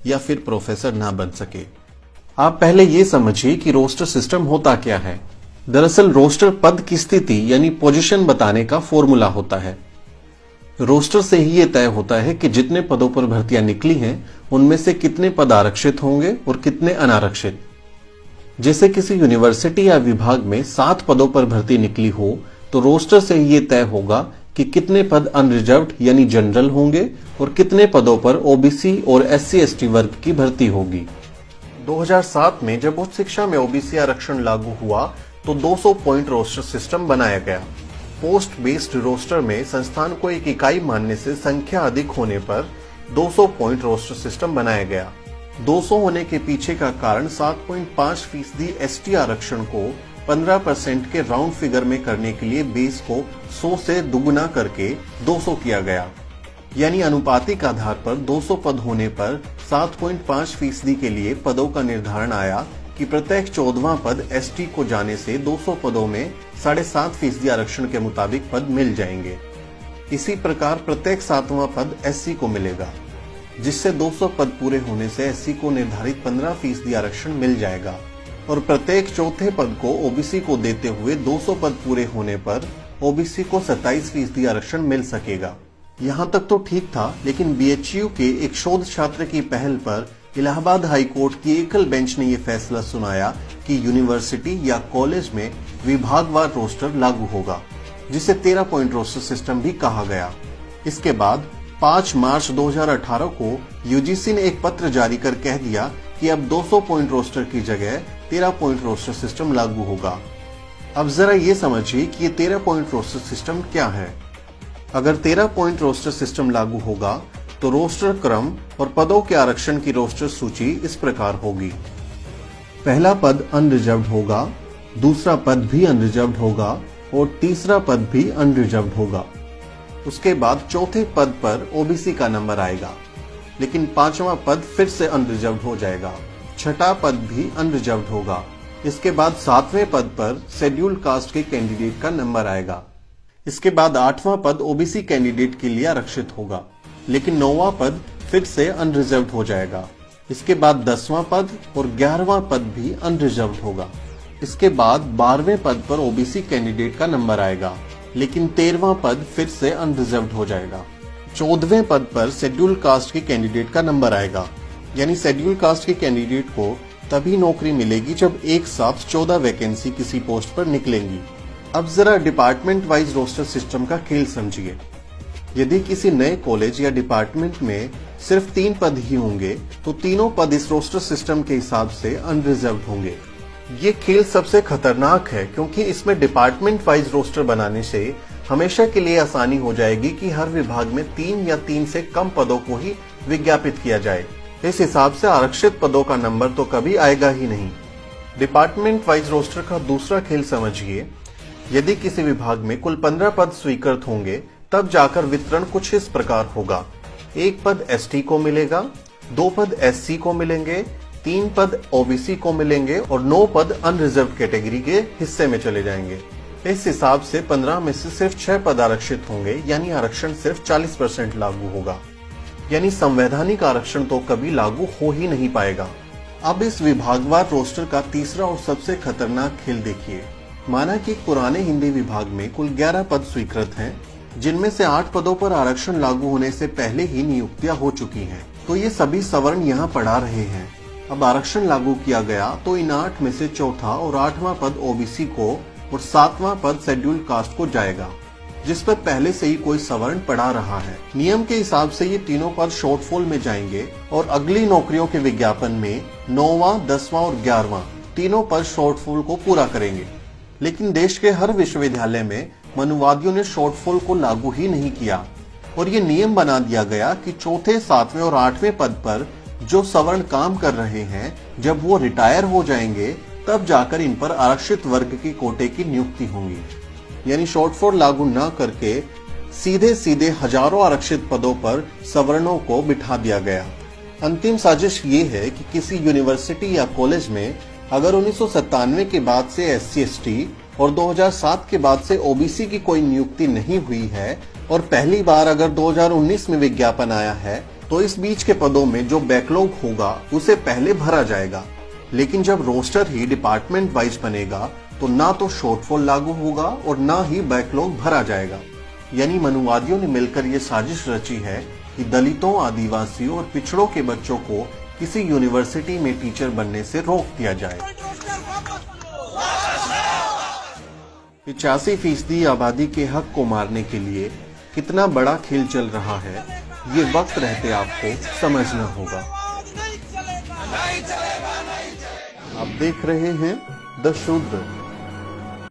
या फिर प्रोफेसर ना बन सके। आप पहले ये समझिए कि रोस्टर सिस्टम होता क्या है। दरअसल रोस्टर पद की स्थिति यानी पोजीशन बताने का फॉर्मूला होता है। रोस्टर से ही ये तय होता है कि जितने पदों पर भर्तियां निकली हैं उनमें से कितने पद आरक्षित होंगे और कितने अनारक्षित। जैसे किसी यूनिवर्सिटी या विभाग में 7 पदों पर भर्ती निकली हो तो रोस्टर से ही ये तय होगा कि कितने पद अनरिजर्व्ड यानी जनरल होंगे और कितने पदों पर ओबीसी और SC/ST वर्ग की भर्ती होगी। 2007 में जब उच्च शिक्षा में ओबीसी आरक्षण लागू हुआ तो 200 पॉइंट रोस्टर सिस्टम बनाया गया। पोस्ट बेस्ड रोस्टर में संस्थान को एक इकाई मानने से संख्या अधिक होने पर 200 पॉइंट रोस्टर सिस्टम बनाया गया। 200 होने के पीछे का कारण 7.5% ST आरक्षण को 15% के राउंड फिगर में करने के लिए बेस को 100 से दुगुना करके 200 किया गया। यानी अनुपातिक आधार पर 200 पद होने पर 7.5% के लिए पदों का निर्धारण आया कि प्रत्येक 14वां पद ST को जाने से 200 पदों में 7.5% आरक्षण के मुताबिक पद मिल जाएंगे। इसी प्रकार प्रत्येक 7वां पद SC को मिलेगा, जिससे 200 पद पूरे होने से SC को निर्धारित 15% आरक्षण मिल जाएगा और प्रत्येक चौथे पद को OBC को देते हुए 200 पद पूरे होने पर OBC को 27% आरक्षण मिल सकेगा। यहाँ तक तो ठीक था, लेकिन BHU के एक शोध छात्र की पहल पर इलाहाबाद हाई कोर्ट की एकल बेंच ने यह फैसला सुनाया कि यूनिवर्सिटी या कॉलेज में विभागवार रोस्टर लागू होगा, जिसे 13 पॉइंट रोस्टर सिस्टम भी कहा गया। इसके बाद 5 मार्च 2018 को UGC ने एक पत्र जारी कर कह दिया कि अब 200 पॉइंट रोस्टर की जगह 13 पॉइंट रोस्टर सिस्टम लागू होगा। अब जरा ये समझिए कि ये 13 पॉइंट रोस्टर सिस्टम क्या है। अगर 13 पॉइंट रोस्टर सिस्टम लागू होगा तो रोस्टर क्रम और पदों के आरक्षण की रोस्टर सूची इस प्रकार होगी। पहला पद अनरिजर्व्ड होगा, दूसरा पद भी अनरिजर्व्ड होगा और तीसरा पद भी अनरिजर्व्ड होगा। उसके बाद चौथे पद पर OBC का नंबर आएगा, लेकिन 5वां पद फिर से अनरिजर्व्ड हो जाएगा। छठा पद भी अनरिजर्व्ड होगा। इसके बाद 7वें पद पर शेड्यूल कास्ट के कैंडिडेट का नंबर आएगा। इसके बाद 8वां पद OBC कैंडिडेट के लिए आरक्षित होगा, लेकिन 9वां पद फिर से अनरिजर्व्ड हो जाएगा। इसके बाद 10वां पद और 11वां पद भी अनरिजर्व्ड होगा। इसके बाद 12वें पद पर OBC कैंडिडेट का नंबर आएगा, लेकिन 13वां पद फिर से अनरिजर्व्ड हो जाएगा। 14वें पद पर शेड्यूल कास्ट के कैंडिडेट का नंबर आएगा, यानी शेड्यूल कास्ट के कैंडिडेट को तभी नौकरी मिलेगी जब एक साथ 14 वैकेंसी किसी पोस्ट पर निकलेंगी। अब जरा डिपार्टमेंट वाइज रोस्टर सिस्टम का खेल समझिए। यदि किसी नए कॉलेज या डिपार्टमेंट में सिर्फ 3 पद ही होंगे तो तीनों पद इस रोस्टर सिस्टम के हिसाब से अनरिजर्व्ड होंगे। ये खेल सबसे खतरनाक है, क्योंकि इसमें डिपार्टमेंट वाइज रोस्टर बनाने से हमेशा के लिए आसानी हो जाएगी कि हर विभाग में 3 या 3 से कम पदों को ही विज्ञापित किया जाए। इस हिसाब से आरक्षित पदों का नंबर तो कभी आएगा ही नहीं। डिपार्टमेंट वाइज रोस्टर का दूसरा खेल समझिए। यदि किसी विभाग में कुल 15 पद स्वीकृत होंगे तब जाकर वितरण कुछ इस प्रकार होगा। 1 पद ST को मिलेगा, 2 पद SC को मिलेंगे, 3 पद OBC को मिलेंगे और 9 पद अनरिजर्व्ड कैटेगरी के हिस्से में चले जाएंगे। इस हिसाब से 15 में से सिर्फ 6 पद आरक्षित होंगे, यानी आरक्षण सिर्फ 40% लागू होगा। यानी संवैधानिक आरक्षण तो कभी लागू हो ही नहीं पाएगा। अब इस विभागवार रोस्टर का तीसरा और सबसे खतरनाक खेल देखिए। माना कि पुराने हिंदी विभाग में कुल 11 पद स्वीकृत हैं, जिनमें से 8 पदों पर आरक्षण लागू होने से पहले ही नियुक्तियां हो चुकी हैं, तो ये सभी सवर्ण यहाँ पढ़ा रहे हैं। अब आरक्षण लागू किया गया तो इन 8 में से चौथा और 8वां पद OBC को और 7वां पद शेड्यूल कास्ट को जाएगा, जिस पर पहले से ही कोई सवर्ण पढ़ा रहा है। नियम के हिसाब से ये तीनों पद शॉर्टफॉल में जाएंगे और अगली नौकरियों के विज्ञापन में 9वां, 10वां और 11वां तीनों पद शॉर्टफॉल को पूरा करेंगे। लेकिन देश के हर विश्वविद्यालय में मनुवादियों ने शॉर्टफॉल को लागू ही नहीं किया और ये नियम बना दिया गया कि चौथे, 7वें और 8वें पद पर जो सवर्ण काम कर रहे हैं, जब वो रिटायर हो जाएंगे तब जाकर इन पर आरक्षित वर्ग की कोटे की नियुक्ति होंगी। यानी शॉर्टफॉल लागू न करके सीधे सीधे हजारों आरक्षित पदों पर सवर्णों को बिठा दिया गया। अंतिम साजिश ये है कि किसी यूनिवर्सिटी या कॉलेज में अगर 1997 के बाद से SC/ST और 2007 के बाद से OBC की कोई नियुक्ति नहीं हुई है और पहली बार अगर 2019 में विज्ञापन आया है तो इस बीच के पदों में जो बैकलॉग होगा उसे पहले भरा जाएगा, लेकिन जब रोस्टर ही डिपार्टमेंट वाइज बनेगा तो ना तो शॉर्टफॉल लागू होगा और ना ही बैकलॉग भरा जाएगा। यानी मनुवादियों ने मिलकर ये साजिश रची है कि दलितों, आदिवासियों और पिछड़ों के बच्चों को किसी यूनिवर्सिटी में टीचर बनने से रोक दिया जाए। 85% आबादी के हक को मारने के लिए कितना बड़ा खेल चल रहा है, ये वक्त रहते आपको समझना होगा। आप देख रहे हैं द शूद्र।